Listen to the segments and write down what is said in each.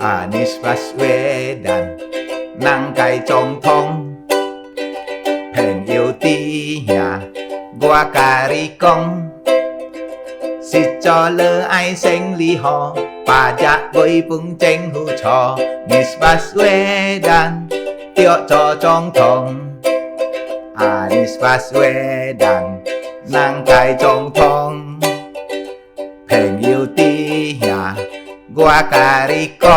Anies Baswedan 能改总统，朋友伫遐，我甲你讲，实做了爱生理好，把只为本政府错。Anies Baswedan 要做总统，Anies Baswedan 能改总统，朋友伫遐，我甲你讲。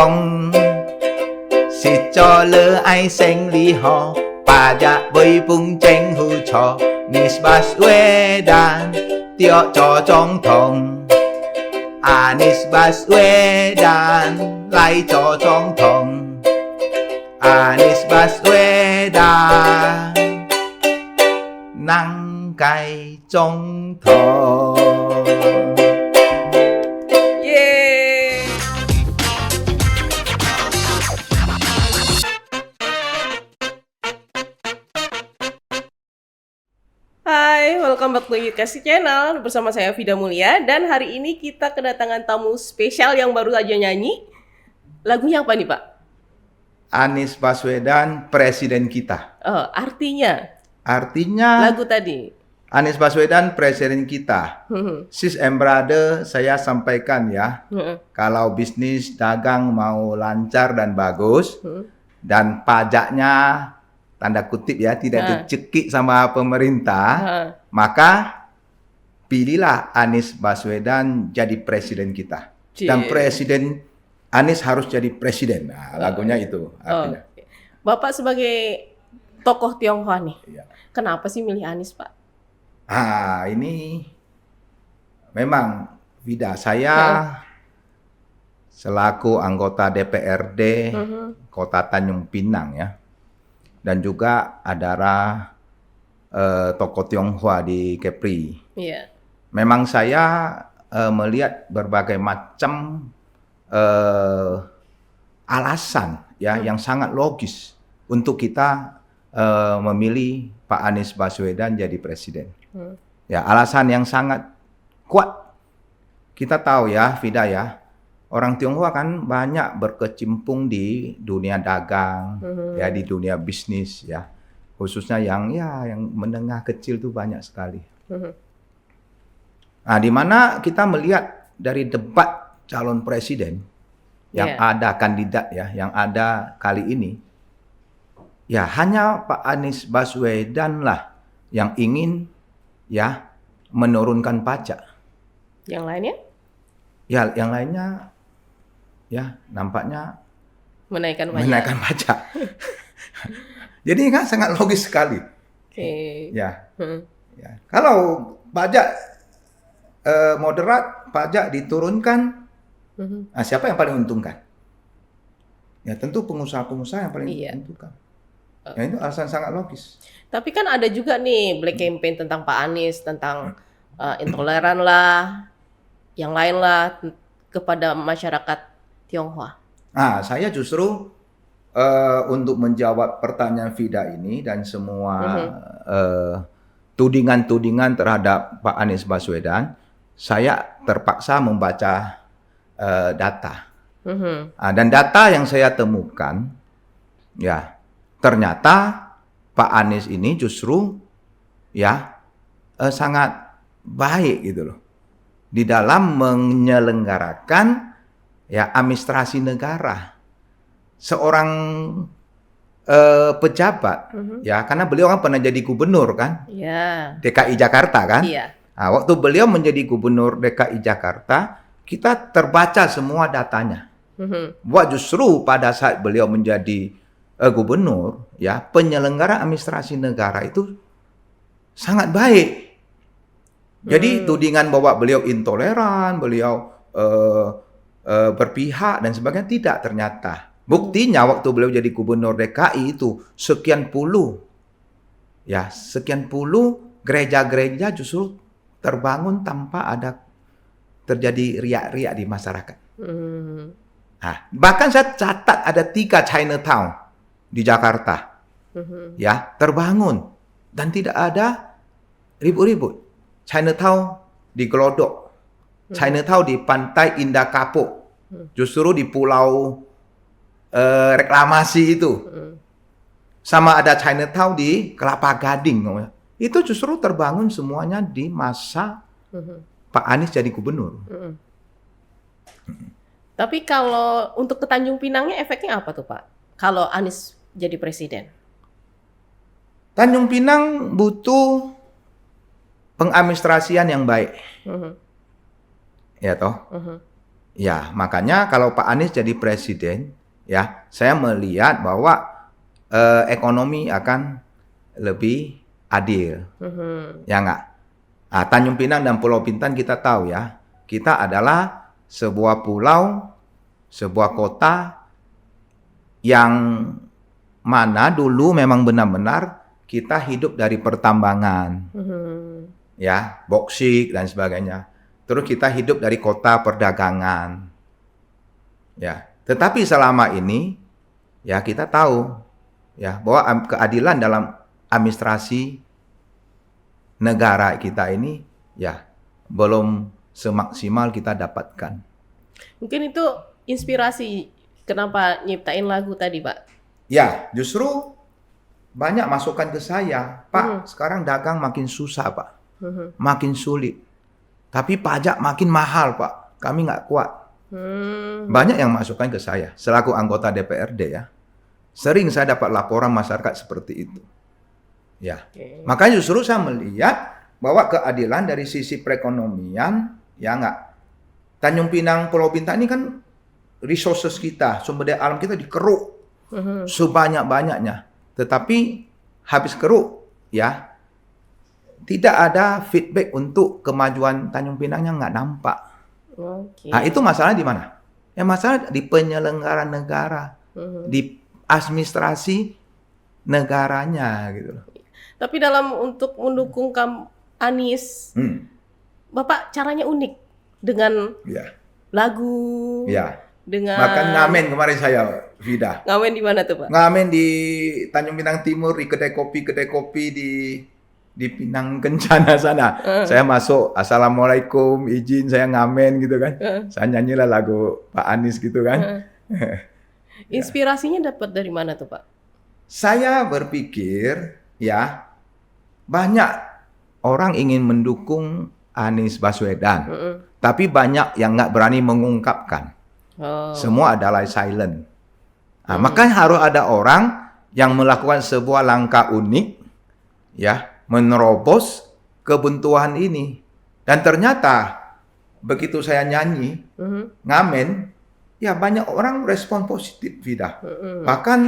是做了爱生理好，把只为本政府错。Anies Baswedan 要做总统，Anies Baswedan 来做总统，Anies Baswedan 能改总统。Hai, welcome back to Yudkasi Channel bersama saya Vida Mulia. Dan hari ini kita kedatangan tamu spesial yang baru aja nyanyi. Lagunya apa nih Pak? Anies Baswedan presiden kita. Artinya Artinya lagu tadi. Anies Baswedan presiden kita. Sis and brother, saya sampaikan ya, kalau bisnis dagang mau lancar dan bagus, dan pajaknya tanda kutip ya tidak dicekik sama pemerintah, maka pilihlah Anies Baswedan jadi presiden kita. Dan presiden Anies harus jadi presiden. Nah, lagunya itu artinya. Bapak sebagai tokoh Tionghoa nih, Iya. kenapa sih milih Anies Pak? Ini memang Vida, saya selaku anggota DPRD Kota Tanjung Pinang ya, dan juga adalah tokoh Tionghoa di Kepri. Iya. Memang saya melihat berbagai macam alasan ya yang sangat logis untuk kita memilih Pak Anies Baswedan jadi presiden. Ya, alasan yang sangat kuat. Kita tahu ya, Vida ya, orang Tionghoa kan banyak berkecimpung di dunia dagang, ya di dunia bisnis ya, khususnya yang menengah kecil tuh banyak sekali. Nah, di mana kita melihat dari debat calon presiden yang ada kandidat ya, yang ada kali ini, ya hanya Pak Anies Baswedan lah yang ingin ya menurunkan pajak. Yang lainnya? Ya, yang lainnya ya nampaknya Menaikkan pajak. menaikkan pajak. Jadi kan sangat logis sekali. Oke. Ya. Ya. Kalau pajak moderat, pajak diturunkan, siapa yang paling untungkan? Ya tentu pengusaha-pengusaha yang paling untungkan. Ya itu alasan sangat logis. Tapi kan ada juga nih black campaign tentang Pak Anies, tentang intoleran lah, yang lain lah kepada masyarakat Tionghoa. Saya justru untuk menjawab pertanyaan Vida ini dan semua tudingan-tudingan terhadap Pak Anies Baswedan, saya terpaksa membaca data. Dan data yang saya temukan, ya ternyata Pak Anies ini justru ya sangat baik gitu loh di dalam menyelenggarakan ya administrasi negara. Seorang pejabat ya, karena beliau kan pernah jadi gubernur kan, DKI Jakarta kan. Nah, waktu beliau menjadi gubernur DKI Jakarta, kita terbaca semua datanya. Bahwa justru pada saat beliau menjadi gubernur ya, penyelenggara administrasi negara itu sangat baik. Jadi tudingan bahwa beliau intoleran, beliau berpihak dan sebagainya tidak ternyata. Buktinya waktu beliau jadi gubernur DKI itu sekian puluh gereja-gereja justru terbangun tanpa ada terjadi riak-riak di masyarakat. Nah, bahkan saya catat ada 3 Chinatown di Jakarta, ya terbangun dan tidak ada ribut-ribut. Chinatown di Glodok, Chinatown di Pantai Indah Kapuk, justru di Pulau reklamasi itu. Sama ada Chinatown di Kelapa Gading. Itu justru terbangun semuanya di masa Pak Anies jadi gubernur. Tapi kalau untuk ke Tanjung Pinangnya efeknya apa tuh Pak? Kalau Anies jadi presiden? Tanjung Pinang butuh pengadministrasian yang baik. Ya toh? Ya, makanya kalau Pak Anies jadi presiden, ya, saya melihat bahwa ekonomi akan lebih adil. Ya enggak? Nah, Tanjung Pinang dan Pulau Bintan kita tahu ya, kita adalah sebuah pulau, sebuah kota yang mana dulu memang benar-benar kita hidup dari pertambangan. Ya, boksit dan sebagainya. Terus kita hidup dari kota perdagangan. Ya, tetapi selama ini ya kita tahu ya bahwa keadilan dalam administrasi negara kita ini ya belum semaksimal kita dapatkan. Mungkin itu inspirasi kenapa nyiptain lagu tadi, Pak? Ya, justru banyak masukan ke saya, Pak. Sekarang dagang makin susah, Pak, makin sulit. Tapi pajak makin mahal, Pak. Kami nggak kuat. Banyak yang masukkan ke saya selaku anggota DPRD ya. Sering saya dapat laporan masyarakat seperti itu. Ya, makanya justru saya melihat bahwa keadilan dari sisi perekonomian, ya nggak. Tanjung Pinang, Pulau Bintan ini kan resources kita, sumber daya alam kita dikeruk sebanyak-banyaknya. Tetapi habis keruk, ya tidak ada feedback untuk kemajuan Tanjung Pinangnya nggak nampak. Nah itu masalah di mana? Ya masalah di penyelenggaraan negara, di administrasi negaranya gitu loh. Tapi dalam untuk mendukung Anies, Bapak caranya unik dengan lagu, dengan makan ngamen kemarin saya, Vida. Ngamen di mana tuh Pak? Ngamen di Tanjung Pinang Timur di kedai kopi di Pinang Kencana sana. Saya masuk, assalamualaikum, izin saya ngamen gitu kan. Saya nyanyilah lagu Pak Anies gitu kan. Inspirasinya dapat dari mana tuh Pak? Saya berpikir ya banyak orang ingin mendukung Anies Baswedan, tapi banyak yang nggak berani mengungkapkan. Semua adalah silent. Nah, makanya harus ada orang yang melakukan sebuah langkah unik, ya, menerobos kebuntuan ini. Dan ternyata begitu saya nyanyi, ngamen, ya banyak orang respon positif, Vida. Bahkan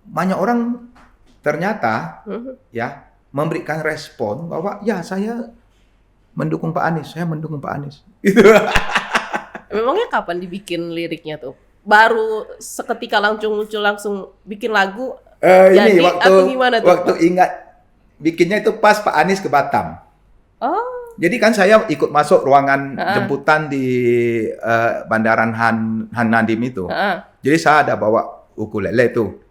banyak orang ternyata ya memberikan respon bahwa ya saya mendukung Pak Anies, saya mendukung Pak Anies. Gitu. Memangnya kapan dibikin liriknya tuh? Baru seketika langsung muncul langsung bikin lagu? Ini atau gimana tuh? Waktu ingat bikinnya itu pas Pak Anies ke Batam. Oh. Jadi kan saya ikut masuk ruangan jemputan di Bandaran Han Nadim itu. Jadi saya ada bawa ukulele tuh.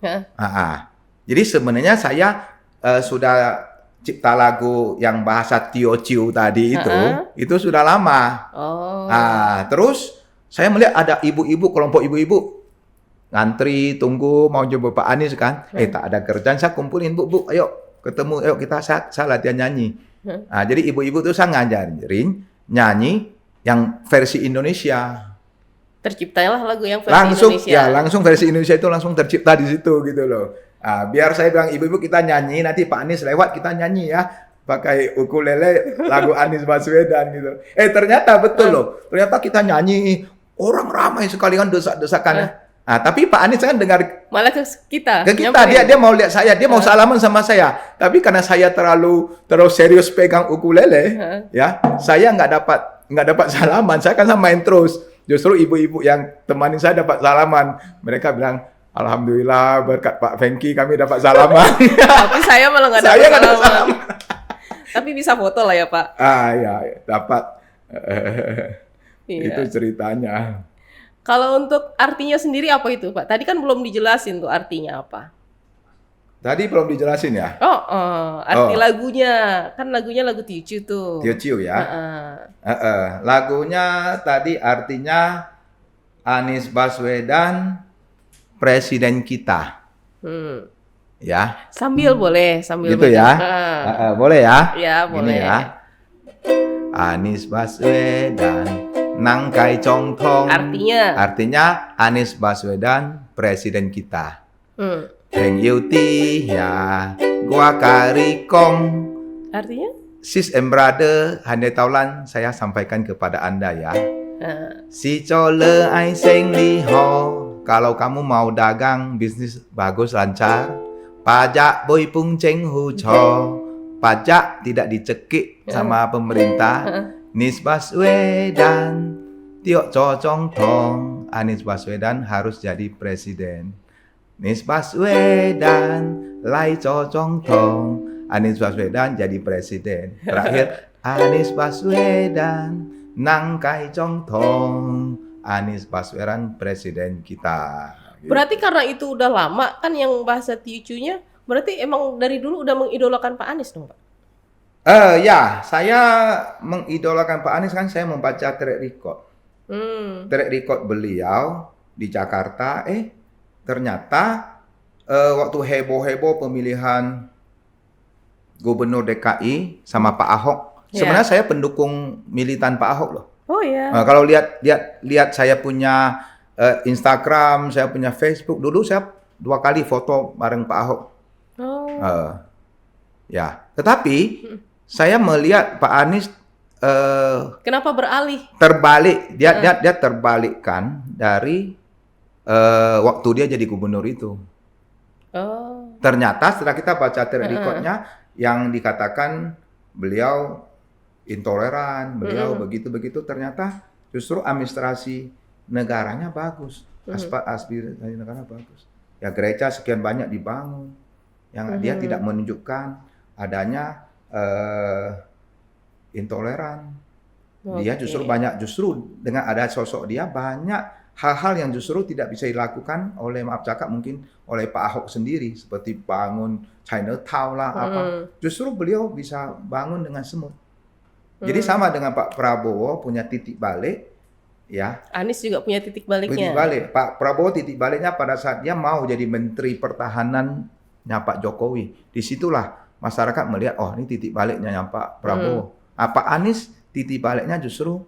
Jadi sebenarnya saya sudah cipta lagu yang bahasa Teochew tadi itu sudah lama. Terus saya melihat ada ibu-ibu, kelompok ibu-ibu ngantri tunggu mau jumpa Pak Anies kan. Tak ada kerjaan, saya kumpulin bu, ayo ketemu, ayo kita saya latihan nyanyi. Jadi ibu-ibu tuh saya ngajarin nyanyi yang versi Indonesia. Terciptalah lagu yang versi Indonesia. Ya, langsung versi Indonesia itu langsung tercipta di situ gitu loh. Biar saya bilang ibu-ibu kita nyanyi, nanti Pak Anies lewat kita nyanyi ya. Pakai ukulele lagu Anies Baswedan gitu. Ternyata betul loh. Ternyata kita nyanyi, orang ramai sekali kan desak-desakan. Tapi Pak Anies kan dengar malah ke kita. Ke kita dia mau lihat saya, dia mau salaman sama saya. Tapi karena saya terlalu serius pegang ukulele, ya, saya nggak dapat salaman. Saya kan main terus. Justru ibu-ibu yang temani saya dapat salaman. Mereka bilang, alhamdulillah berkat Pak Fengki kami dapat salaman. Tapi saya malah nggak dapat salaman. Tapi bisa foto lah ya Pak. Ya dapat. Itu ceritanya. Kalau untuk artinya sendiri apa itu Pak? Tadi kan belum dijelasin tuh artinya apa. Tadi belum dijelasin ya? Arti lagunya. Kan lagunya lagu Teochew tuh. Teochew ya? Lagunya tadi artinya Anies Baswedan presiden kita. Hmm. Ya, Sambil boleh, sambil gitu ya. mendengar. Boleh ya? Ya, Gini boleh. ya. Anies Baswedan, Nangkai Congtong. Artinya Anies Baswedan presiden kita. Hmm. Heng Yuti ya, gua karikong. Artinya? Sis and brother, Handai Taulan saya sampaikan kepada Anda ya. Si cole ai seng liho. Kalau kamu mau dagang, bisnis bagus, lancar. Pajak boy pung ceng hu cho. Pajak tidak dicekik sama pemerintah. Anies Baswedan, Tiok Cocong Tong. Anies Baswedan harus jadi presiden. Anies Baswedan, Lai Cocong Tong. Anies Baswedan jadi presiden. Terakhir, Anies Baswedan, Nangkai Cong Tong. Anies Baswedan presiden kita. Berarti karena itu udah lama kan yang bahasa Tiucunya, berarti emang dari dulu udah mengidolakan Pak Anies dong, Pak? Ya, saya mengidolakan Pak Anies kan saya membaca track record. Track record beliau di Jakarta, ternyata waktu heboh-heboh pemilihan Gubernur DKI sama Pak Ahok. Sebenarnya saya pendukung militan Pak Ahok loh. Oh ya. Kalau lihat saya punya Instagram, saya punya Facebook. Dulu saya 2 kali foto bareng Pak Ahok. Ya, tetapi saya melihat Pak Anies kenapa beralih? Terbalik, dia terbalikkan dari waktu dia jadi gubernur itu. Ternyata setelah kita baca track record-nya yang dikatakan beliau intoleran, beliau begitu-begitu, ternyata justru administrasi negaranya bagus, administrasi negara bagus. Ya gereja sekian banyak dibangun, yang dia tidak menunjukkan adanya intoleran. Dia justru dengan ada sosok dia banyak hal-hal yang justru tidak bisa dilakukan oleh mungkin oleh Pak Ahok sendiri, seperti bangun Chinatown lah apa. Justru beliau bisa bangun dengan semut. Jadi sama dengan Pak Prabowo punya titik balik, ya. Anies juga punya titik baliknya. Titik balik. Pak Prabowo titik baliknya pada saat dia mau jadi Menteri Pertahanannya Pak Jokowi. Disitulah masyarakat melihat, oh ini titik baliknya Pak Prabowo. Pak Anies titik baliknya justru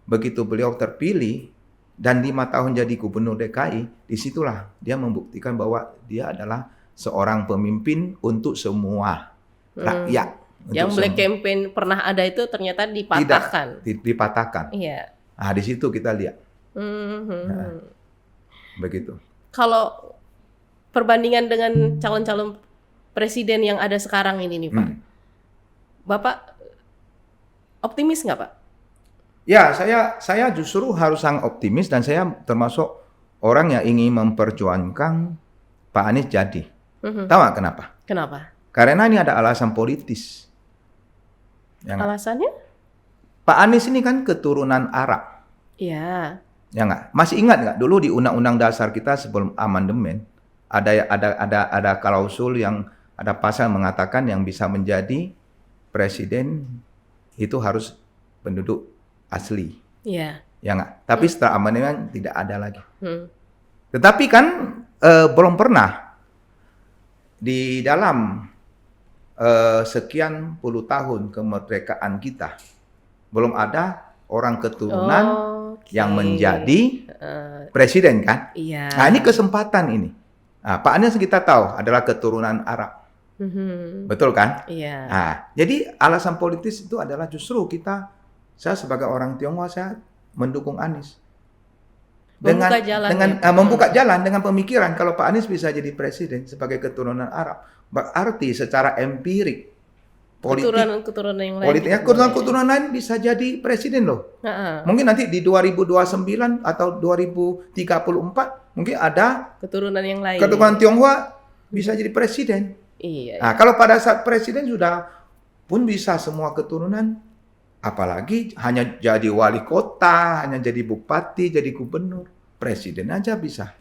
begitu beliau terpilih dan 5 tahun jadi Gubernur DKI, disitulah dia membuktikan bahwa dia adalah seorang pemimpin untuk semua rakyat. Yang black campaign pernah ada itu ternyata dipatahkan. Tidak, dipatahkan. Iya. Nah, di situ kita lihat. Begitu. Kalau perbandingan dengan calon-calon presiden yang ada sekarang ini nih Pak, Bapak optimis nggak Pak? Ya, saya justru harus sangat optimis dan saya termasuk orang yang ingin memperjuangkan Pak Anies jadi. Tahu nggak kenapa? Kenapa? Karena ini ada alasan politis. Alasannya? Pak Anies ini kan keturunan Arab. Iya. Ya nggak? Masih ingat nggak dulu di Undang-Undang Dasar kita sebelum amandemen ada klausul yang ada pasal mengatakan yang bisa menjadi presiden itu harus penduduk asli. Iya. Ya nggak? Tapi setelah amandemen tidak ada lagi. Tetapi kan belum pernah di dalam sekian puluh tahun kemerdekaan kita belum ada orang keturunan yang menjadi presiden kan? Iya. Nah ini kesempatan ini. Nah, Pak Anies kita tahu adalah keturunan Arab. Betul kan? Iya. Nah, jadi alasan politis itu adalah justru saya sebagai orang Tionghoa saya mendukung Anies. Membuka jalan dengan pemikiran kalau Pak Anies bisa jadi presiden sebagai keturunan Arab, berarti secara empirik keturunan yang lain. Keturunan lain bisa jadi presiden loh. Mungkin nanti di 2029 atau 2034 mungkin ada keturunan yang lain. Keturunan Tionghoa bisa jadi presiden. Iya. Nah, kalau pada saat presiden sudah pun bisa semua keturunan, apalagi hanya jadi wali kota, hanya jadi bupati, jadi gubernur, presiden aja bisa.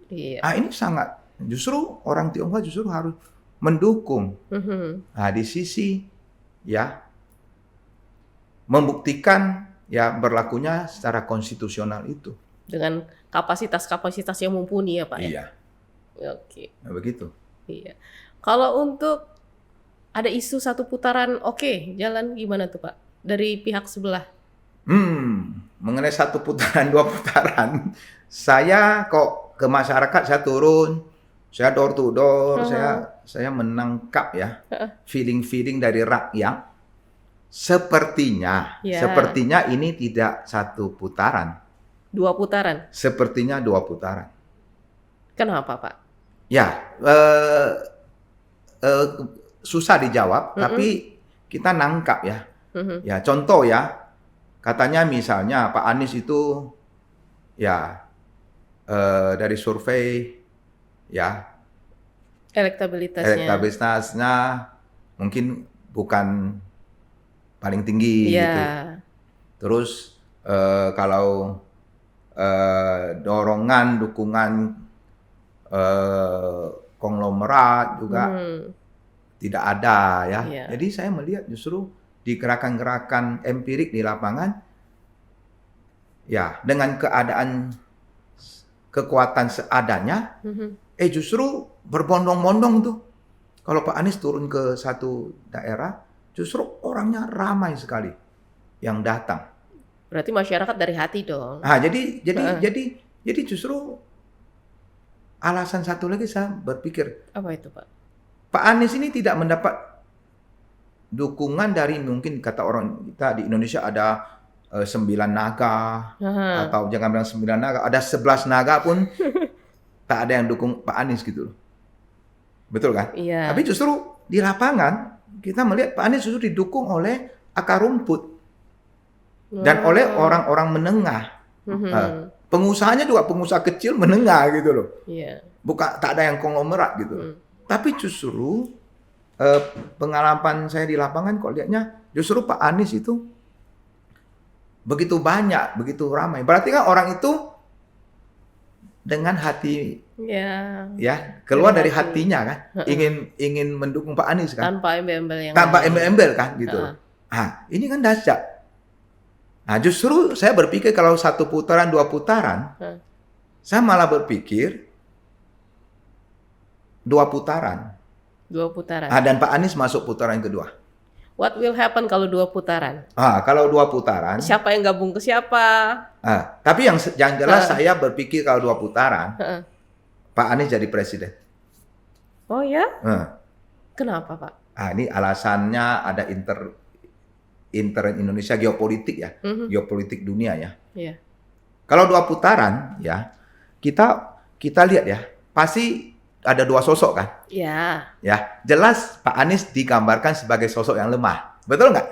Iya. Nah, ini sangat justru orang Tionghoa justru harus mendukung. Nah, di sisi ya membuktikan ya berlakunya secara konstitusional itu. Dengan kapasitas-kapasitas yang mumpuni ya Pak Iya. ya. Oke. Nah, begitu. Iya. Kalau untuk ada isu satu putaran, oke, jalan gimana tuh Pak? Dari pihak sebelah. Mengenai satu putaran, dua putaran, saya kok ke masyarakat saya turun, saya door to door, Heeh. saya menangkap ya Heeh. feeling-feeling dari rakyat. Sepertinya, Ya, sepertinya ini tidak satu putaran, 2 putaran. sepertinya dua putaran. Kenapa Pak? Ya, eh, susah dijawab, Mhm. tapi kita nangkap ya. Mhm. Ya, contoh ya, katanya misalnya Pak Anies itu ya dari survei ya Elektabilitasnya. elektabilitasnya mungkin bukan paling tinggi gitu. Iya. Terus kalau dorongan dukungan eh, konglomerat juga Mhm. tidak ada ya. Iya. Jadi saya melihat justru di gerakan-gerakan empirik di lapangan ya dengan keadaan kekuatan seadanya Mhm. justru berbondong-bondong tuh. Kalau Pak Anies turun ke satu daerah, justru orangnya ramai sekali yang datang. Berarti masyarakat dari hati dong. Ah, jadi jadi Heeh. jadi jadi justru alasan satu lagi saya berpikir, Apa itu Pak? Pak Anies ini tidak mendapat dukungan dari mungkin kata orang kita di Indonesia ada 9 naga Heeh. atau jangan bilang 9 naga, ada 11 naga pun tak ada yang dukung Pak Anies gitu loh. Betul kan? Tapi Iya. justru di lapangan kita melihat Pak Anies justru didukung oleh akar rumput dan oleh Oh. orang-orang menengah. Eh, Mhm. Pengusahanya juga pengusaha kecil menengah gitu loh. Iya. Bukan tak ada yang konglomerat gitu loh. Mhm. Tapi justru eh, pengalaman saya di lapangan kok lihatnya justru Pak Anies itu begitu banyak, begitu ramai. Berarti kan orang itu dengan hati Iya. ya Dari keluar dari hati. hatinya kan, Heeh. ingin mendukung Pak Anies kan, Tanpa embel-embel yang tanpa lain. embel-embel kan gitu Heeh. loh. Ini kan dahsyat. Nah, justru saya berpikir kalau satu putaran, dua putaran, Heeh. saya malah berpikir dua putaran. 2 putaran. Dan Pak Anies masuk putaran kedua. What will happen kalau 2 putaran? Kalau dua putaran, Siapa yang gabung ke siapa? tapi yang jelas Heeh. saya berpikir kalau dua putaran, Heeh. Pak Anies jadi presiden. Oh ya? Nah, Kenapa Pak? ini alasannya ada intern Indonesia geopolitik ya, Mhm. geopolitik dunia ya. Iya. Kalau dua putaran ya, kita lihat ya, pasti ada dua sosok kan. Iya. Ya, jelas Pak Anies digambarkan sebagai sosok yang lemah. Betul nggak?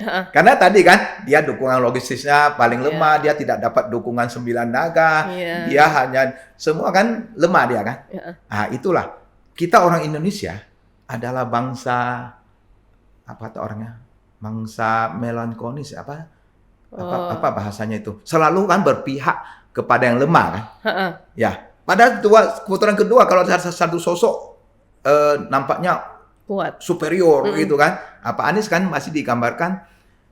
Heeh. Karena tadi kan, dia dukungan logistisnya paling Iya. lemah, dia tidak dapat dukungan 9 naga, Iya. dia hanya, semua kan lemah dia kan. Heeh. Itulah, kita orang Indonesia adalah bangsa, apa tuh orangnya? Bangsa melankolis, apa Oh. bahasanya itu? Selalu kan berpihak kepada yang lemah kan. Heeh. Ya, pada putaran kedua kalau ada satu sosok nampaknya Kuat. superior Mhm. gitu kan. Pak Anies kan masih digambarkan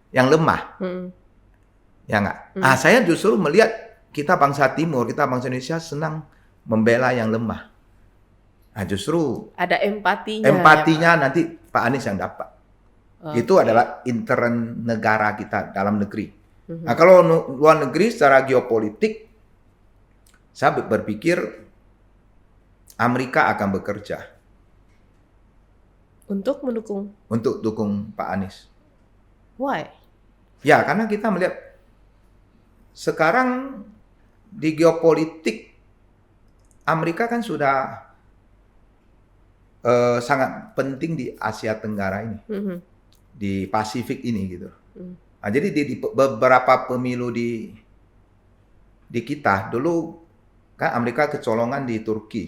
yang lemah, Mhm. ya nggak? Mhm. Saya justru melihat kita bangsa Timur, kita bangsa Indonesia senang membela yang lemah. Justru Ada empatinya ya, empatinya nanti Pak Anies yang dapat. Pak? Itu Oke. adalah intern negara kita dalam negeri. Mhm. Kalau luar negeri secara geopolitik, saya berpikir Amerika akan bekerja Untuk mendukung. untuk dukung Pak Anies. Why? Ya, karena kita melihat sekarang di geopolitik Amerika kan sudah sangat penting di Asia Tenggara ini, Mhm. di Pasifik ini gitu. Mhm. Jadi di beberapa pemilu di kita dulu kan Amerika kecolongan di Turki.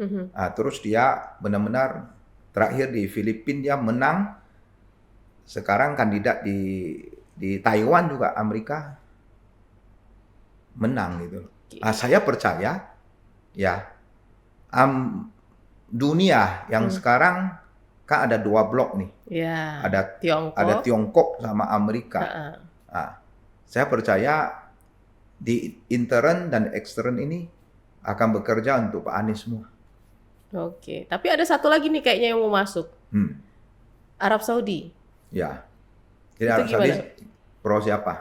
Mhm. Terus dia benar-benar terakhir di Filipina dia menang. Sekarang kandidat di Taiwan juga Amerika menang gitu. Saya percaya ya dunia yang sekarang kan ada dua blok nih. Ya. Ada Tiongkok. Tiongkok sama Amerika. Heeh. Saya percaya di intern dan ekstern ini akan bekerja untuk Pak Anies semua. Oke. Tapi ada satu lagi nih kayaknya yang mau masuk. Hmm, Arab Saudi. ya. Jadi Itu Arab Saudi gimana? pro siapa?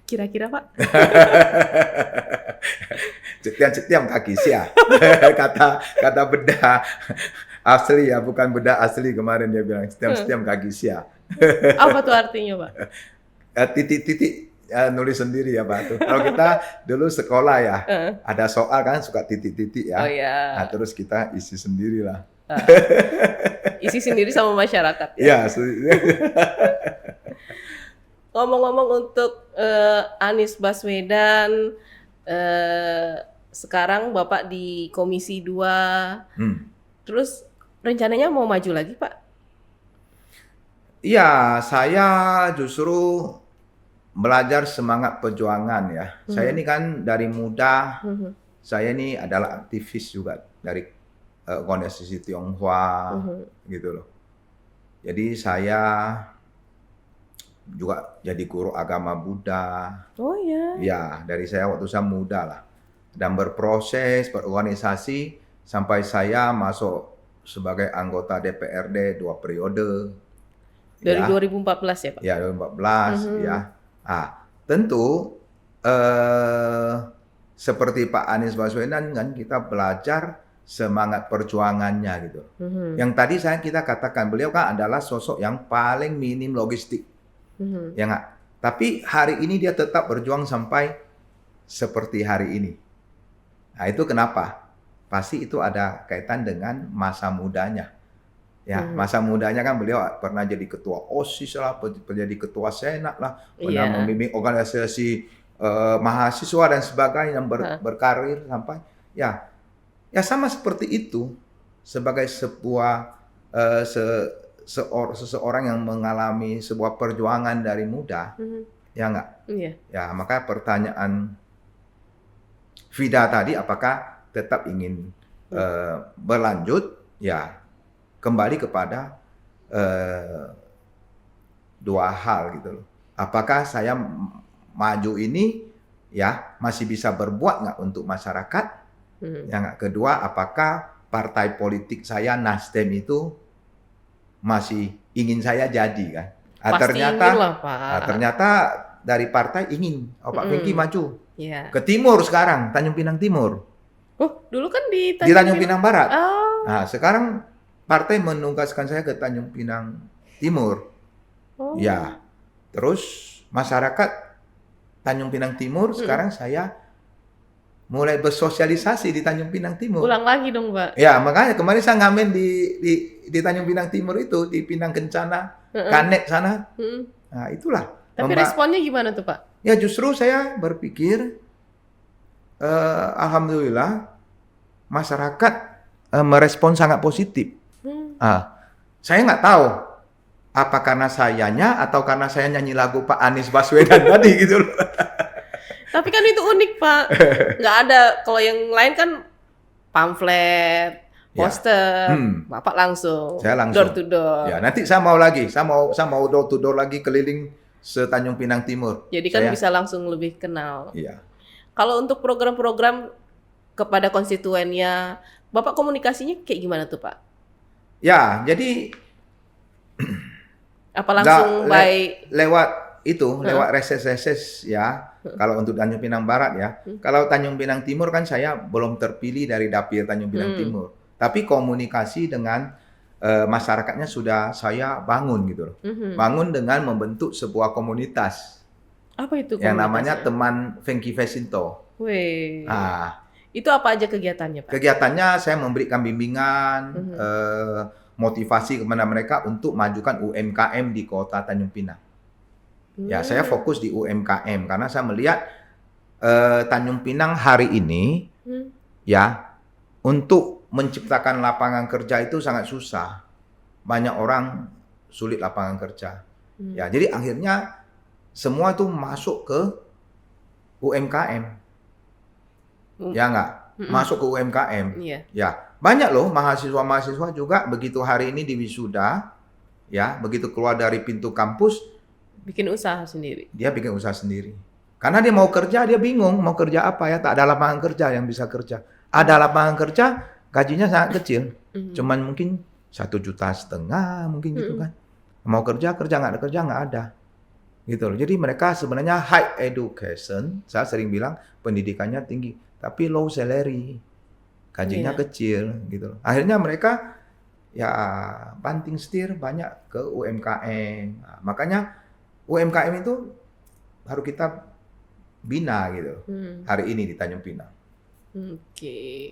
Kira-kira Pak? Cetiam kaki sia. kata beda asli ya, bukan beda asli kemarin dia bilang cetiam kaki sia. Apa tuh artinya Pak? Titik-titik nulis sendiri ya Pak tuh. Kalau kita dulu sekolah ya, Heeh. ada soal kan suka titik-titik ya. Oh ya. Nah, terus kita isi sendiri lah. Isi sendiri sama masyarakat. Ya, Ngomong-ngomong untuk Anies Baswedan, sekarang Bapak di Komisi 2, terus rencananya mau maju lagi Pak? Iya, saya justru belajar semangat perjuangan ya. Saya ini kan dari muda, saya ini adalah aktivis juga dari organisasi Tionghoa gitu loh. Jadi saya juga jadi guru agama Buddha. Oh ya. Ya, dari saya waktu saya muda lah. Dan berproses, berorganisasi, sampai saya masuk sebagai anggota DPRD 2 periode. Dari Ya. 2014 ya Pak? Ya, 2014 ya. Tentu seperti Pak Anies Baswedan kan kita belajar semangat perjuangannya gitu. Yang tadi kita katakan beliau kan adalah sosok yang paling minim logistik. Ya nggak? Tapi hari ini dia tetap berjuang sampai seperti hari ini. Nah, itu kenapa? Pasti itu ada kaitan dengan masa mudanya. Ya, masa mudanya kan beliau pernah jadi ketua OSIS lah, jadi ketua Senat lah, pernah membimbing organisasi mahasiswa dan sebagainya yang berkarir sampai ya sama seperti itu sebagai sebuah seseorang yang mengalami sebuah perjuangan dari muda, ya nggak? Iya. Ya, maka pertanyaan Vida tadi apakah tetap ingin berlanjut? Ya, kembali kepada dua hal gitu loh. Apakah saya maju ini ya masih bisa berbuat nggak untuk masyarakat? Yang kedua, apakah partai politik saya Nasdem itu masih ingin saya jadi kan? Pasti ingin lah, Pak. Ternyata dari partai ingin Pak Pinky maju Yeah. ke timur sekarang, Tanjung Pinang Timur. Oh, dulu kan di Tanjung Pinang Barat. Oh. Nah, sekarang partai menugaskan saya ke Tanjung Pinang Timur. Oh. Ya, terus masyarakat Tanjung Pinang Timur sekarang saya mulai bersosialisasi di Tanjung Pinang Timur. Ulang lagi dong, Pak. Ya, makanya kemarin saya ngamen di Tanjung Pinang Timur itu, di Pinang Kencana, Kanet sana. Nah, itulah. Tapi responnya gimana tuh, Pak? Ya, justru saya berpikir, alhamdulillah, masyarakat merespon sangat positif. Saya nggak tahu apa karena sayanya atau karena saya nyanyi lagu Pak Anies Baswedan tadi gitu loh. Tapi kan itu unik, Pak. Nggak ada, kalau yang lain kan pamflet, poster, Bapak langsung. Saya langsung. Door to door. Ya, nanti saya mau lagi, saya mau door to door lagi keliling se-Tanjung Pinang Timur. Jadi kan bisa langsung lebih kenal. Iya. Kalau untuk program-program kepada konstituennya, Bapak komunikasinya kayak gimana tuh, Pak? Ya, jadi apa langsung lewat reses-reses ya. Kalau untuk Tanjung Pinang Barat ya. Kalau Tanjung Pinang Timur kan saya belum terpilih dari Dapil Tanjung Pinang Timur. Tapi komunikasi dengan masyarakatnya sudah saya bangun gitu loh. Bangun dengan membentuk sebuah komunitas. Apa itu yang namanya Teman Fengki Vesinto. Wih. Nah, itu apa aja kegiatannya, Pak? Kegiatannya saya memberikan bimbingan, motivasi kepada mereka untuk majukan UMKM di Kota Tanjung Pinang. Ya, saya fokus di UMKM karena saya melihat Tanjung Pinang hari ini ya untuk menciptakan lapangan kerja itu sangat susah. Banyak orang sulit lapangan kerja. Ya, jadi akhirnya semua itu masuk ke UMKM. Ya nggak? Masuk ke UMKM. Ya, banyak loh mahasiswa-mahasiswa juga begitu hari ini di wisuda, ya, begitu keluar dari pintu kampus bikin usaha sendiri. Dia bikin usaha sendiri. Karena dia mau kerja, dia bingung mau kerja apa ya, tak ada lapangan kerja yang bisa kerja. Ada lapangan kerja, gajinya sangat kecil. Mhm. Cuman mungkin 1,5 juta mungkin gitu Mhm. kan. Mau kerja, kerja, nggak ada. Gitu loh. Jadi mereka sebenarnya high education, saya sering bilang pendidikannya tinggi, tapi low salary, gajinya Iya. kecil gitu loh. Akhirnya mereka ya banting setir banyak ke UMKM. Nah, makanya UMKM itu harus kita bina gitu. Hmm. Hari ini di Tanjung Pinang. Oke.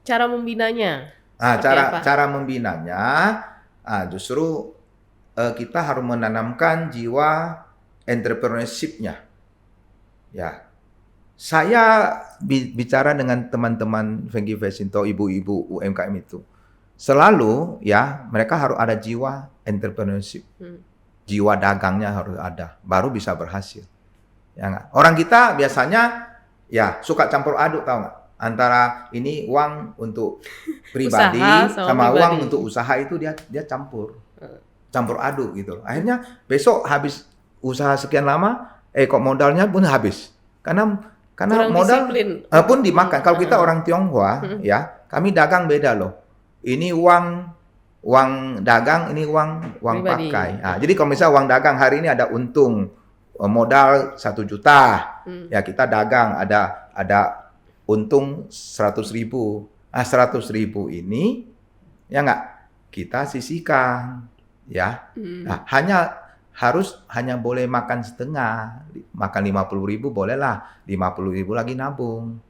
Cara membinanya Nah, seperti apa? cara membinanya justru kita harus menanamkan jiwa entrepreneurship-nya. Ya, saya bicara dengan teman-teman Fengki Vesinto, ibu-ibu UMKM itu. Selalu ya, mereka harus ada jiwa entrepreneurship. Jiwa dagangnya harus ada, baru bisa berhasil. Ya nggak? Orang kita biasanya ya suka campur aduk, tahu nggak? Antara ini uang untuk pribadi Usaha sama pribadi. uang untuk usaha itu dia campur aduk gitu. Akhirnya besok habis usaha sekian lama, kok modalnya pun habis. Karena Kurang modal disiplin. pun dimakan. Kalau kita orang Tionghoa ya, kami dagang beda loh. Ini uang dagang, ini uang Pribadi. pakai. Nah, jadi kalau misalnya uang dagang hari ini ada untung modal 1 juta, ya kita dagang ada untung 100.000. Nah, 100.000 ini ya nggak kita sisihkan, ya. Nah, hanya boleh makan setengah, makan 50.000 bolehlah, 50.000 lagi nabung.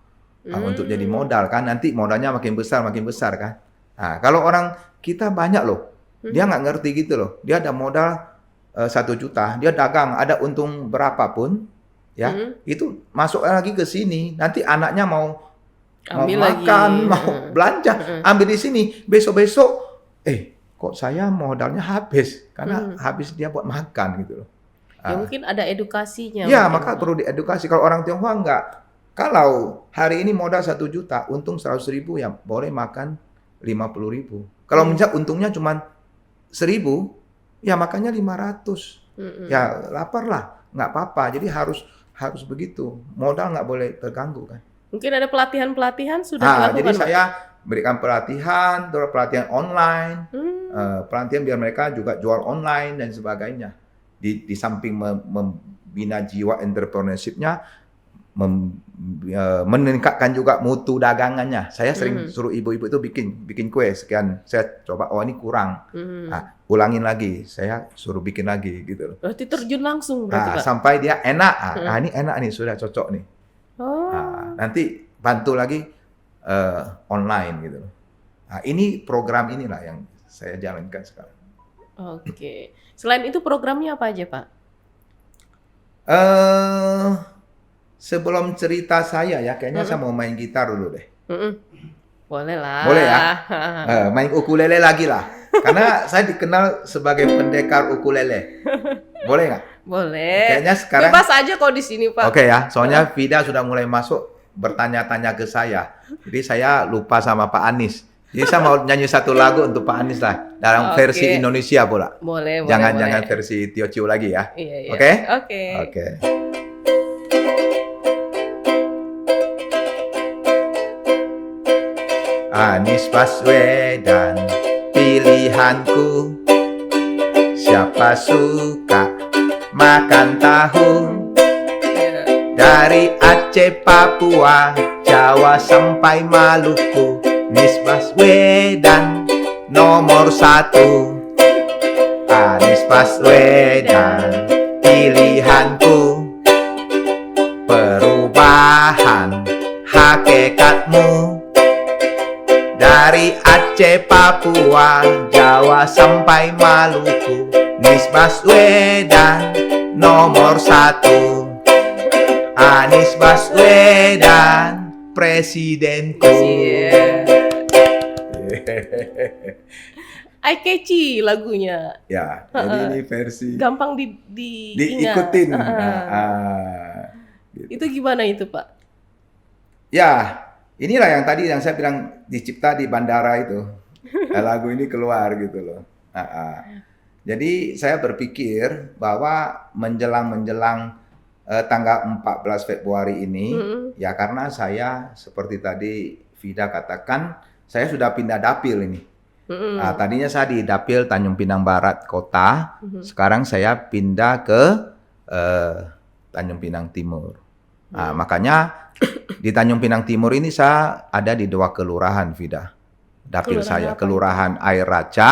Nah, untuk jadi modal kan, nanti modalnya makin besar kan. Nah, kalau orang kita banyak loh, dia nggak ngerti gitu loh. Dia ada modal 1 juta, dia dagang, ada untung berapapun, ya itu masuk lagi ke sini. Nanti anaknya mau Ambil makan, lagi. mau belanja, ambil di sini. Besok-besok, kok saya modalnya habis karena habis dia buat makan gitu loh. Ya mungkin ada edukasinya. Ya, mungkin. maka perlu diedukasi. Kalau orang Tionghoa enggak. Kalau hari ini modal 1 juta, untung 100.000 ya boleh makan 50.000. Kalau misal untungnya cuma 1.000, ya makannya 500. Ya lapar lah, nggak apa-apa. Jadi harus begitu. Modal nggak boleh terganggu kan. Mungkin ada pelatihan-pelatihan sudah dilakukan. Jadi saya berikan pelatihan, terus pelatihan online, pelatihan biar mereka juga jual online dan sebagainya. Di samping membina jiwa entrepreneurship-nya, meningkatkan juga mutu dagangannya. Saya sering suruh ibu-ibu itu bikin kue sekian. Saya coba, oh ini kurang. Ulangin lagi. Saya suruh bikin lagi gitu loh. Berarti terjun langsung berarti, Pak? Sampai dia enak. Ini enak nih, sudah cocok nih. Oh. Nanti bantu lagi online gitu loh. Nah, ini program inilah yang saya jalankan sekarang. Oke. Selain itu programnya apa aja, Pak? Sebelum cerita saya ya, kayaknya saya mau main gitar dulu deh. Boleh lah. Boleh ya? Main ukulele lagi lah. Karena saya dikenal sebagai pendekar ukulele. Boleh nggak? Boleh. Kayaknya sekarang bebas aja kok di sini, Pak. Oke ya, soalnya Vida sudah mulai masuk bertanya-tanya ke saya. Jadi saya lupa sama Pak Anies. Jadi saya mau nyanyi satu lagu untuk Pak Anies lah dalam versi Indonesia pula. Boleh. Jangan versi Tio Ciu lagi ya. Iya. Oke. Anies Baswedan pilihanku. Siapa suka makan tahu? Dari Aceh, Papua, Jawa sampai Maluku, Anies Baswedan nomor 1. Anies Baswedan pilihanku. Perubahan hakikatmu. Dari Aceh, Papua, Jawa sampai Maluku, Anies Baswedan nomor 1. Anies Baswedan presidenku. Eye catchy lagunya. Ya, jadi ini versi gampang diikutin. Gitu. Itu gimana itu, Pak? Ya, inilah yang tadi yang saya bilang dicipta di bandara itu. Lagu ini keluar gitu loh. Jadi saya berpikir bahwa menjelang tanggal 14 Februari ini, ya karena saya seperti tadi Vida katakan, saya sudah pindah dapil ini. Mm-mm. Tadinya saya di dapil Tanjung Pinang Barat kota, sekarang saya pindah ke Tanjung Pinang Timur. Makanya di Tanjung Pinang Timur ini saya ada di 2 kelurahan, Vida. Dapil Kelurahan saya, apa? Kelurahan Air Raja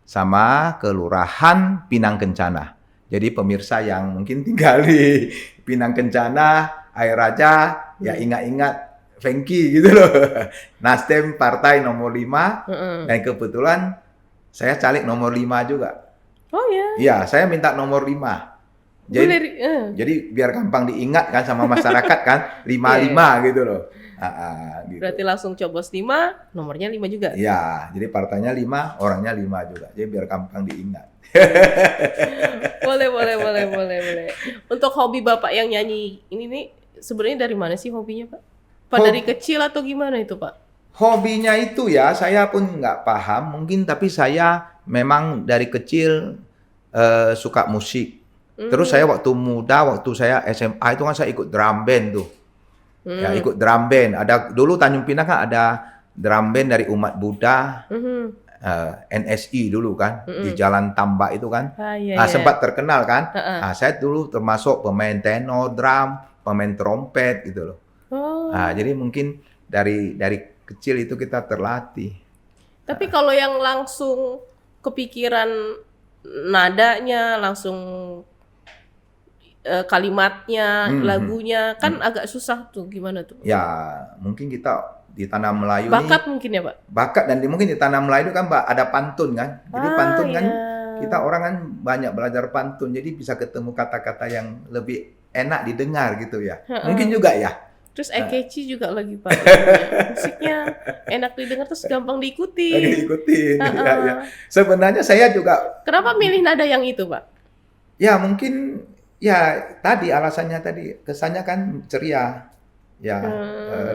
sama Kelurahan Pinang Kencana. Jadi pemirsa yang mungkin tinggal di Pinang Kencana, Air Raja, ya ingat-ingat Fengki gitu loh. Nasdem partai nomor 5 dan kebetulan saya caleg nomor 5 juga. Oh ya. Iya, saya minta nomor 5. Jadi biar gampang diingat kan sama masyarakat kan, 55 gitu loh. Gitu. Berarti langsung coblos 5, nomornya 5 juga. Iya, jadi partainya 5, orangnya 5 juga. Jadi biar gampang diingat. Boleh. Untuk hobi Bapak yang nyanyi ini nih sebenarnya dari mana sih hobinya, Pak? Dari kecil atau gimana itu, Pak? Hobinya itu ya, saya pun nggak paham mungkin, tapi saya memang dari kecil suka musik. Terus saya waktu muda, waktu saya SMA itu kan saya ikut drum band tuh. Ya, ikut drum band. Dulu Tanjung Pinang kan ada drum band dari umat Buddha. NSI dulu kan, di Jalan Tambak itu kan. Sempat terkenal kan. Saya dulu termasuk pemain tenor, drum, pemain trompet gitu loh. Jadi mungkin dari kecil itu kita terlatih. Tapi kalau yang langsung kepikiran nadanya, langsung kalimatnya, lagunya kan agak susah tuh, gimana tuh? Ya, mungkin kita di tanah Melayu bakat ini, mungkin ya, Pak? Bakat, dan mungkin di tanah Melayu kan Mbak ada pantun kan. Jadi pantun kan kita orang kan banyak belajar pantun, jadi bisa ketemu kata-kata yang lebih enak didengar gitu ya. Mungkin juga ya. Terus catchy juga lagi, Pak. Musiknya enak didengar terus gampang diikuti. Diikutin. Ya. Sebenarnya saya juga. Kenapa milih nada yang itu, Pak? Ya mungkin ya tadi alasannya tadi, kesannya kan ceria. Ya,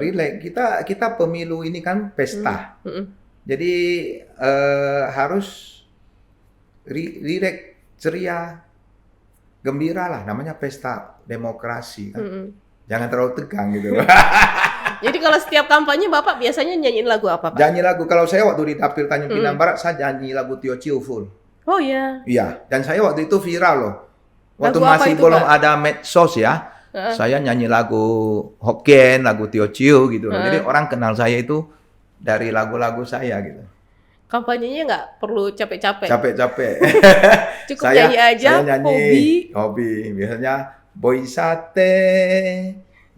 relax. Kita pemilu ini kan pesta. Jadi harus relax, ceria, gembira lah, namanya pesta demokrasi kan. Jangan terlalu tegang gitu. Jadi kalau setiap kampanye Bapak biasanya nyanyiin lagu apa, Pak? Nyanyi lagu. Kalau saya waktu di dapil Tanjung Pinang Barat, saya nyanyi lagu Tio Ciu full. Oh ya. Iya, dan saya waktu itu viral loh. Waktu Lagu apa masih itu, belum Pak? ada medsos ya, saya nyanyi lagu Hokkien, lagu Tio Ciu gitu loh. Jadi orang kenal saya itu dari lagu-lagu saya gitu. Kampanyenya nggak perlu capek-capek. Capek-capek. Cukup nyanyi aja, saya nyanyi, hobi. Biasanya boy sate,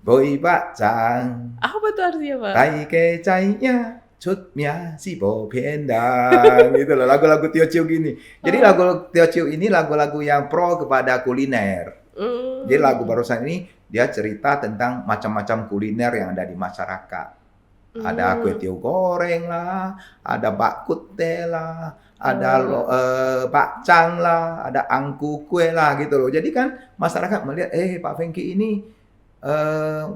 boy bakcang. Apa tuh artinya, Pak? Tai kecainya, cutnya si bo pendang. Gitu loh, lagu-lagu Tio Ciu gini. Jadi lagu Tio Ciu ini lagu-lagu yang pro kepada kuliner. Jadi lagu barusan ini dia cerita tentang macam-macam kuliner yang ada di masyarakat. Ada kue tiaw goreng lah, ada bakute lah, ada bakcang lah, ada angku kue lah gitu loh. Jadi kan masyarakat melihat, Pak Fengki ini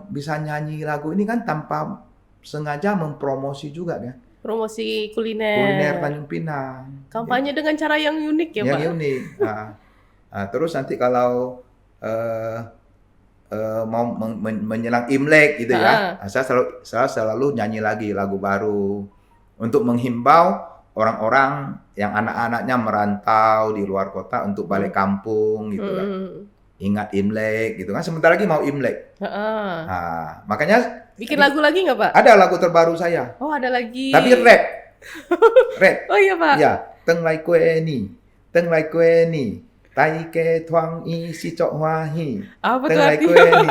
bisa nyanyi lagu ini kan tanpa sengaja mempromosi juga kan. Promosi kuliner. Kuliner Tanjung Pinang. Kampanye dengan cara yang unik ya, Pak? Yang unik. Terus nanti kalau mau menjelang Imlek gitu ya, saya selalu nyanyi lagi lagu baru untuk menghimbau orang-orang yang anak-anaknya merantau di luar kota untuk balik kampung gitu kan. Ingat Imlek gitu kan, sebentar lagi mau Imlek. Makanya bikin lagu lagi nggak, Pak? Ada lagu terbaru saya. Oh, ada lagi. Tapi rap. Oh iya, Pak. Ya, teng lai kue ni, tai ke tuang i si cok wahi. Apa tuh teng lai kue ni,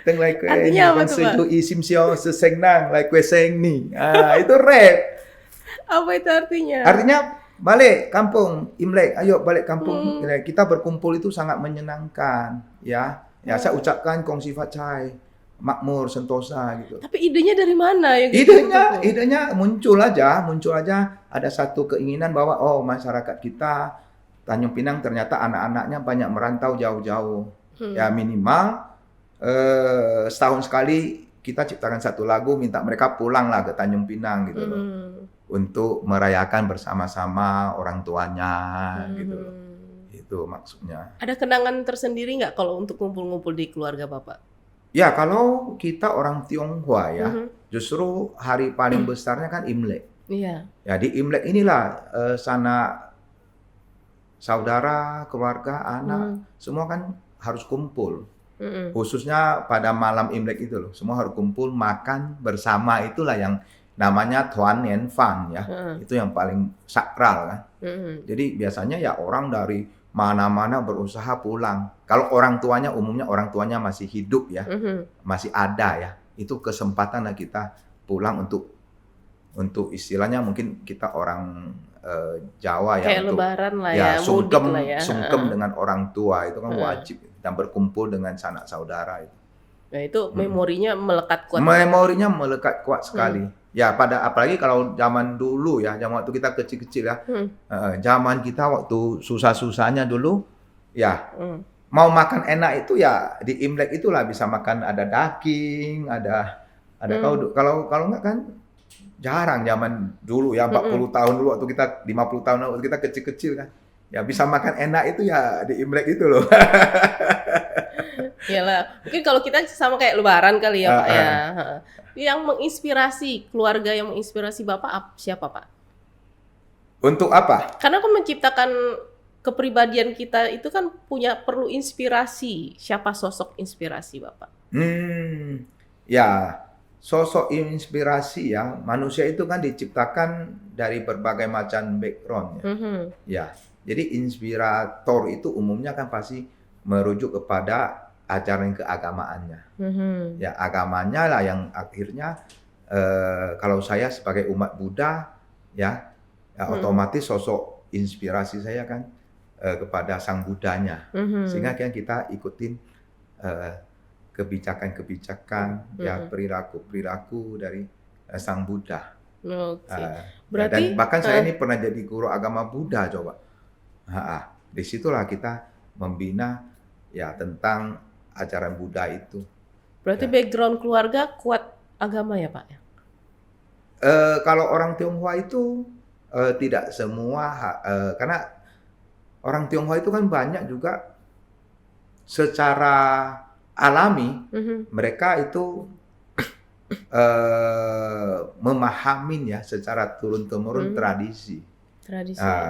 teng lai kue ni, Artinya apa kan tuh, Pak? seju isim sio seseng nang lai kue seng ni. Itu rap. Apa itu artinya? Artinya balik kampung Imlek, ayo balik kampung Imlek. Kita berkumpul itu sangat menyenangkan, ya. Ya saya ucapkan kong sifat cai, makmur, sentosa gitu. Tapi idenya dari mana ya? Gitu, Idenya muncul aja ada satu keinginan bahwa masyarakat kita Tanjung Pinang ternyata anak-anaknya banyak merantau jauh-jauh. Ya minimal setahun sekali kita ciptakan satu lagu minta mereka pulanglah ke Tanjung Pinang gitu loh. Untuk merayakan bersama-sama orang tuanya gitu loh. Itu maksudnya. Ada kenangan tersendiri nggak kalau untuk ngumpul-ngumpul di keluarga Bapak? Ya kalau kita orang Tionghoa ya, Justru hari paling besarnya kan Imlek. Iya. Ya di Imlek inilah sanak saudara, keluarga, anak, semua kan harus kumpul. Khususnya pada malam Imlek itu loh, semua harus kumpul makan bersama, itulah yang namanya Tuan Yen Fan ya. Itu yang paling sakral kan. Jadi biasanya ya orang dari mana-mana berusaha pulang. Kalau orang tuanya umumnya orang tuanya masih hidup ya, masih ada ya. Itu kesempatan lah kita pulang untuk istilahnya mungkin kita orang Jawa ya, Kayak untuk lebaran lah ya ya, mudik lah ya. sungkem dengan orang tua itu kan wajib, dan berkumpul dengan sanak saudara itu. Nah, itu memorinya melekat kuat. Memorinya melekat kuat sekali. Ya apalagi kalau zaman dulu ya, zaman waktu kita kecil-kecil ya. Zaman kita waktu susah-susahnya dulu ya. Mau makan enak itu ya di Imlek itulah bisa makan, ada daging, ada kalau enggak kan jarang zaman dulu ya, 40 tahun dulu waktu kita, 50 tahun waktu kita kecil-kecil kan. Ya bisa makan enak itu ya di Imlek itu loh. Iyalah, mungkin kalau kita sama kayak lebaran kali ya Pak ya. Yang menginspirasi, keluarga yang menginspirasi Bapak siapa Pak? Untuk apa? Karena kan menciptakan kepribadian kita itu kan perlu inspirasi. Siapa sosok inspirasi Bapak? Ya, sosok inspirasi ya, manusia itu kan diciptakan dari berbagai macam background ya. Ya, jadi inspirator itu umumnya kan pasti merujuk kepada ajaran keagamaannya. Ya, agamanya lah yang akhirnya kalau saya sebagai umat Buddha ya, otomatis sosok inspirasi saya kan kepada Sang Buddhanya. Sehingga kan kita ikutin kebijakan-kebijakan ya, perilaku-perilaku dari Sang Buddha. Berarti dan bahkan saya ini pernah jadi guru agama Buddha coba. Disitulah kita membina ya tentang ajaran Buddha itu. Berarti background keluarga kuat agama ya Pak? Kalau orang Tionghoa itu tidak semua, karena orang Tionghoa itu kan banyak juga secara alami mereka itu memahamin ya secara turun-temurun tradisi.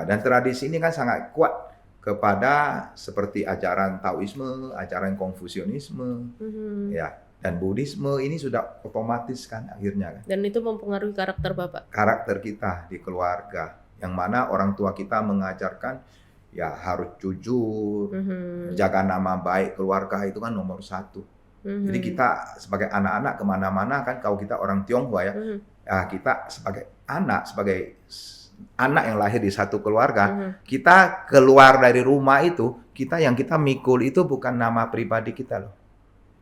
Dan tradisi ini kan sangat kuat kepada seperti ajaran Taoisme, ajaran Konfusianisme, ya, dan Buddhisme ini sudah otomatis kan akhirnya kan. Dan itu mempengaruhi karakter Bapak? Karakter kita di keluarga, yang mana orang tua kita mengajarkan ya harus jujur, jaga nama baik keluarga itu kan nomor satu. Jadi kita sebagai anak-anak kemana-mana kan, kalau kita orang Tionghoa ya, ya kita sebagai anak yang lahir di satu keluarga, kita keluar dari rumah itu, yang kita mikul itu bukan nama pribadi kita loh.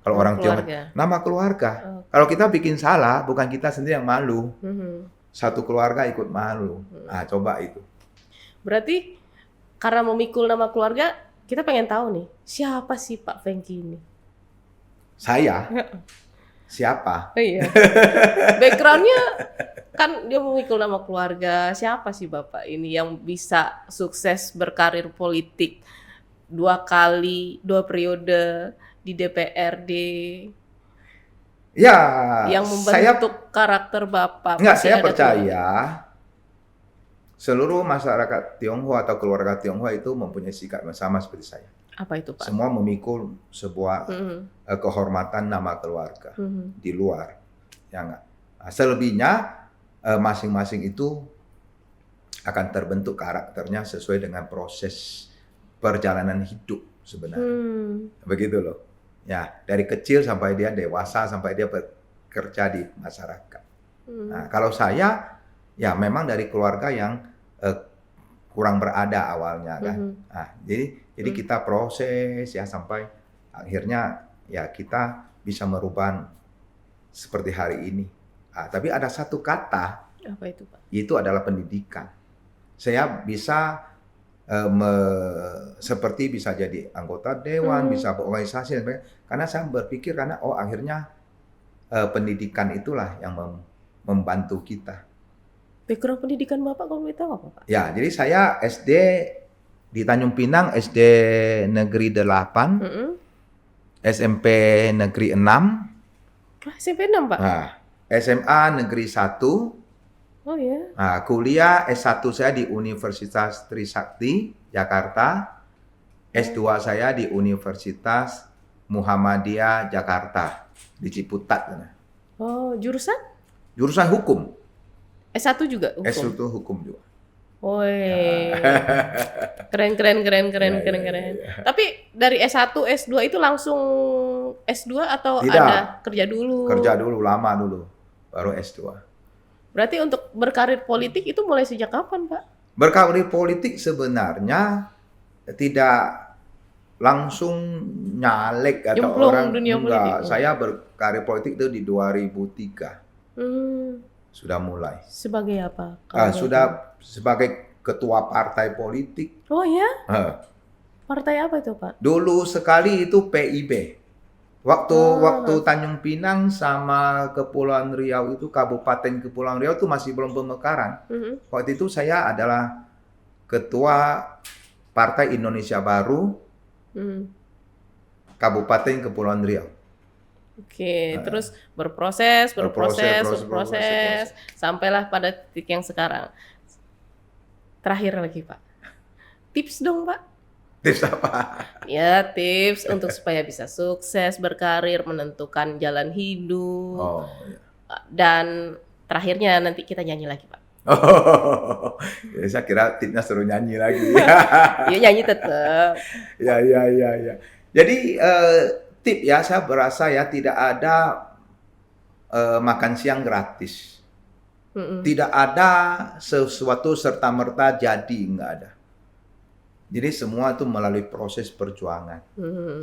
Kalau orang Tionghoa, nama keluarga. Kalau kita bikin salah, bukan kita sendiri yang malu. Satu keluarga ikut malu. Coba itu. Berarti karena memikul nama keluarga, kita pengen tahu nih, siapa sih Pak Fengki ini? Saya? Siapa? Iya. Backgroundnya kan dia memikul nama keluarga. Siapa sih Bapak ini yang bisa sukses berkarir politik 2 periode di DPRD? Ya, yang membentuk karakter Bapak. Enggak, saya percaya seluruh masyarakat Tionghoa atau keluarga Tionghoa itu mempunyai sikap yang sama seperti saya. Apa itu Pak? Semua memikul sebuah kehormatan nama keluarga di luar. Ya enggak? Selebihnya masing-masing itu akan terbentuk karakternya sesuai dengan proses perjalanan hidup sebenarnya. Begitu loh. Ya, dari kecil sampai dia dewasa, sampai dia bekerja di masyarakat. Nah, kalau saya ya memang dari keluarga yang kurang berada awalnya kan. Nah, jadi kita proses ya sampai akhirnya ya kita bisa merubah seperti hari ini. Tapi ada satu kata. Apa itu Pak? Itu adalah pendidikan. Saya bisa seperti bisa jadi anggota dewan, bisa berorganisasi, karena saya berpikir akhirnya pendidikan itulah yang membantu kita. Background pendidikan Bapak kalau boleh tahu apa Pak? Ya, jadi saya SD di Tanjung Pinang, SD Negeri 8, SMP Negeri 6. SMP 6 Pak? Nah, SMA Negeri 1. Oh ya. Nah, kuliah S1 saya di Universitas Trisakti, Jakarta. S2 saya di Universitas Muhammadiyah, Jakarta. Di Ciputat. Oh, jurusan? Jurusan hukum. S1 juga hukum? S1 hukum juga. Woi, keren. Tapi dari S1, S2 itu langsung S2 atau Tidak. ada kerja dulu? Kerja dulu, lama dulu. Baru S2. Berarti untuk berkarir politik itu mulai sejak kapan, Pak? Berkarir politik sebenarnya tidak langsung nyalek atau Nyemplung orang dunia enggak. politik. Saya berkarir politik itu di 2003. Sudah mulai. Sebagai apa? Kalau Sudah sebagai ketua partai politik. Oh ya? Partai apa itu, Pak? Dulu sekali itu PIB. Waktu Tanjung Pinang sama Kepulauan Riau itu, Kabupaten Kepulauan Riau itu masih belum pemekaran. Waktu itu saya adalah ketua Partai Indonesia Baru Kabupaten Kepulauan Riau. Oke, terus berproses, sampailah pada titik yang sekarang. Terakhir lagi, Pak. Tips dong, Pak. Tips apa? Ya, tips untuk supaya bisa sukses berkarir, menentukan jalan hidup. Oh, ya. Dan terakhirnya nanti kita nyanyi lagi, Pak. Oh, ya, saya kira tipsnya suruh nyanyi lagi. Iya, nyanyi tetap. Ya. Jadi tip ya, saya berasa ya tidak ada makan siang gratis. Tidak ada sesuatu serta-merta jadi, nggak ada. Jadi semua itu melalui proses perjuangan.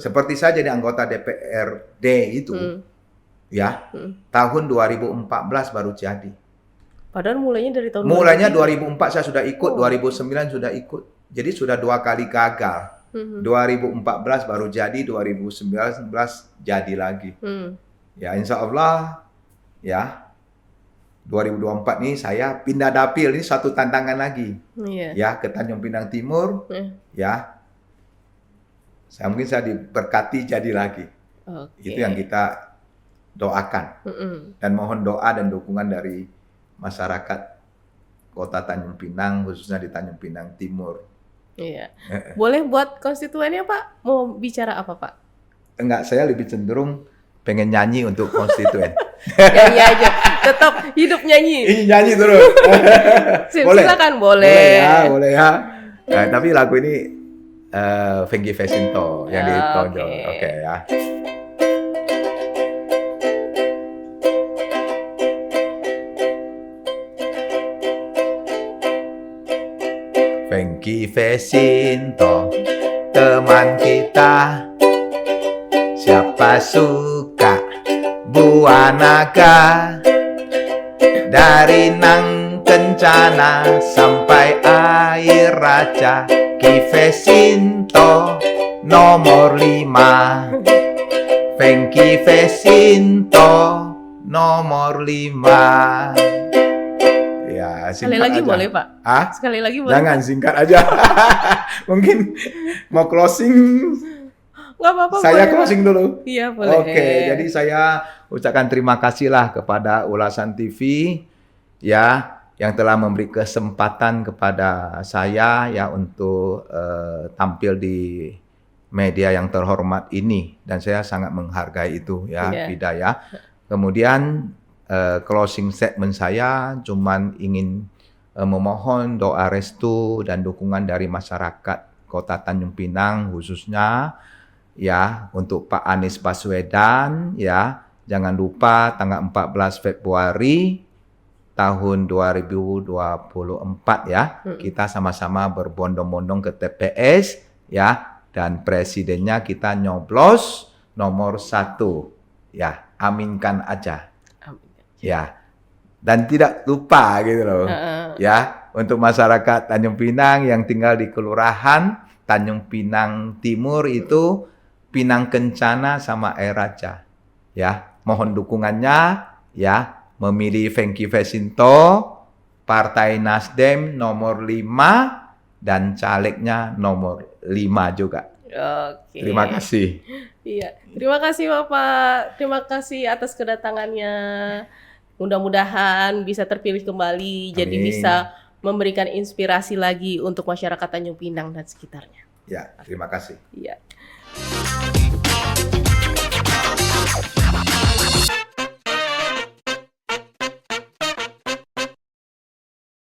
Seperti saya jadi anggota DPRD itu, ya, tahun 2014 baru jadi. Padahal mulainya dari tahun Mulainya 2004 saya sudah ikut, 2009 sudah ikut. Jadi sudah 2 kali gagal. 2014 baru jadi, 2019 jadi lagi. Ya, insya Allah, ya, 2024 nih saya pindah dapil, ini satu tantangan lagi. Ya, ke Tanjung Pinang Timur. Ya. Mungkin saya diberkati jadi lagi. Itu yang kita doakan. Dan mohon doa dan dukungan dari masyarakat Kota Tanjung Pinang, khususnya di Tanjung Pinang Timur. Iya. Boleh buat konstituennya, Pak? Mau bicara apa, Pak? Enggak, saya lebih cenderung pengen nyanyi untuk konstituen. Nyanyi aja. Tetap hidup nyanyi. Nyanyi terus. Boleh. Silakan, boleh. Boleh ya. Tapi lagu ini Fengki Fesinto yang ditonjol. Oke ya. Fengki Fesinto, teman kita. Siapa suka buah naga, dari Nang Kencana sampai air raja, Ki Fesinto nomor 5. Fengki Fesinto nomor 5. Ya, sekali lagi aja. Boleh, Pak? Sekali lagi boleh? Jangan, singkat aja. Mungkin mau closing. Nggak apa-apa. Saya closing dulu. Iya, boleh. Oke, jadi saya ucapkan terima kasih lah kepada Ulasan TV ya, yang telah memberi kesempatan kepada saya ya untuk tampil di media yang terhormat ini, dan saya sangat menghargai itu ya, Vida ya. Kemudian closing statement saya cuman ingin memohon doa restu dan dukungan dari masyarakat Kota Tanjung Pinang, khususnya ya untuk Pak Anies Baswedan ya. Jangan lupa tanggal 14 Februari tahun 2024 ya. Kita sama-sama berbondong-bondong ke TPS ya, dan presidennya kita nyoblos nomor 1 ya. Aminkan aja. Ya. Dan tidak lupa gitu loh. Ya, untuk masyarakat Tanjung Pinang yang tinggal di Kelurahan Tanjung Pinang Timur itu Pinang Kencana sama Air Raja. Ya, mohon dukungannya ya, memilih Fengki Fesinto, Partai Nasdem nomor 5 dan calegnya nomor 5 juga. Oke. Terima kasih. Iya, terima kasih Bapak. Terima kasih atas kedatangannya. Mudah-mudahan bisa terpilih kembali, jadi Amin. bisa memberikan inspirasi lagi untuk masyarakat Tanjung Pinang dan sekitarnya. Ya, terima kasih. Iya.